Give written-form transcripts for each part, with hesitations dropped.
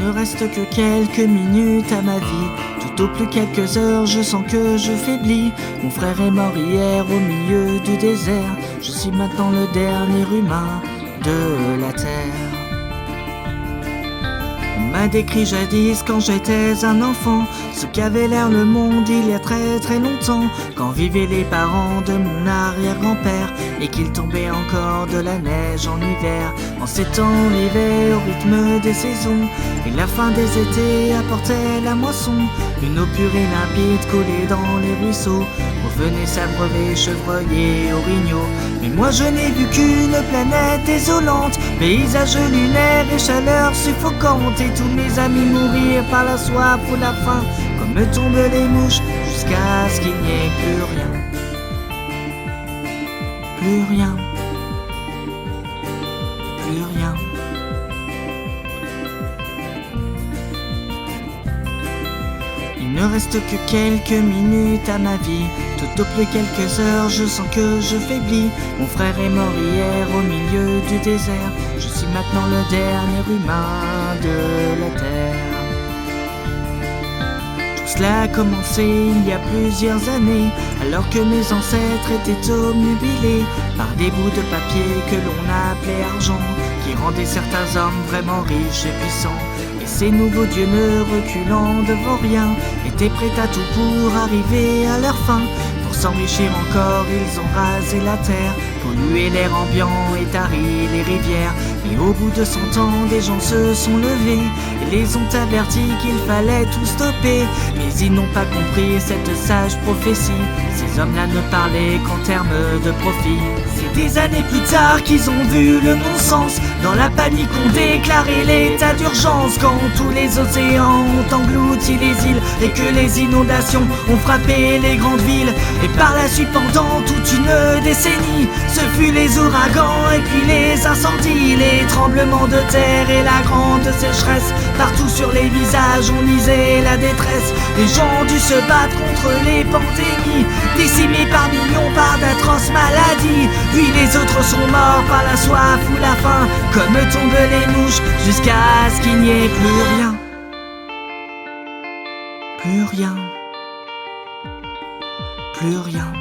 ne reste que quelques minutes à ma vie. Tout au plus quelques heures, je sens que je faiblis. Mon frère est mort hier au milieu du désert. Je suis maintenant le dernier humain de la terre. On m'a décrit jadis quand j'étais un enfant ce qu'avait l'air le monde il y a très très longtemps, quand vivaient les parents de mon arrière-grand-père et qu'il tombait encore de la neige en hiver. En ces temps, l'hiver au rythme des saisons et la fin des étés apportait la moisson. Une eau pure et limpide coulait dans les ruisseaux où venaient s'abreuver chevreuils et orignaux. Mais moi je n'ai vu qu'une planète désolante, paysage lunaire et chaleur suffocante, et tous mes amis mourir par la soif ou la faim, comme tombent les mouches jusqu'à ce qu'il n'y ait plus rien. Plus rien. Plus rien. Il ne reste que quelques minutes à ma vie. Tout au plus quelques heures, je sens que je faiblis. Mon frère est mort hier au milieu du désert. Je suis maintenant le dernier humain de la terre. Tout cela a commencé il y a plusieurs années, alors que mes ancêtres étaient obnubilés par des bouts de papier que l'on appelait argent, qui rendaient certains hommes vraiment riches et puissants. Et ces nouveaux dieux, ne reculant devant rien, étaient prêts à tout pour arriver à leur fin. Pour s'enrichir encore, ils ont rasé la terre, pollué l'air ambiant et tari les rivières. Mais au bout de 100 ans, des gens se sont levés et les ont avertis qu'il fallait tout stopper. Mais ils n'ont pas compris cette sage prophétie, ces hommes-là ne parlaient qu'en termes de profit. C'est des années plus tard qu'ils ont vu le bon sens. Dans la panique on déclaré l'état d'urgence, quand tous les océans ont englouti les îles et que les inondations ont frappé les grandes villes. Et par la suite, pendant toute une décennie, ce fut les ouragans et puis les incendies, les tremblements de terre et la grande sécheresse. Partout sur les visages on lisait la détresse. Les gens ont dû se battre contre les pandémies, décimés par millions par d'atroces maladies. Puis les autres sont morts par la soif ou la faim, comme tombent les mouches jusqu'à ce qu'il n'y ait plus rien. Plus rien. Plus rien.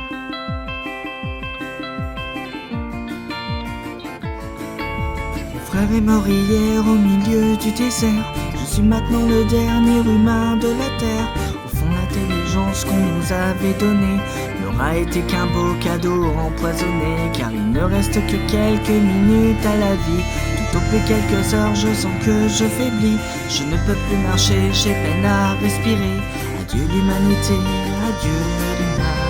Mon frère est mort hier au milieu du désert. Je suis maintenant le dernier humain de la terre. Au fond, l'intelligence qu'on nous avait donnée n'aura été qu'un beau cadeau empoisonné, car il ne reste que quelques minutes à la vie. Tout au plus quelques heures, je sens que je faiblis. Je ne peux plus marcher, j'ai peine à respirer. Adieu l'humanité, adieu l'humain.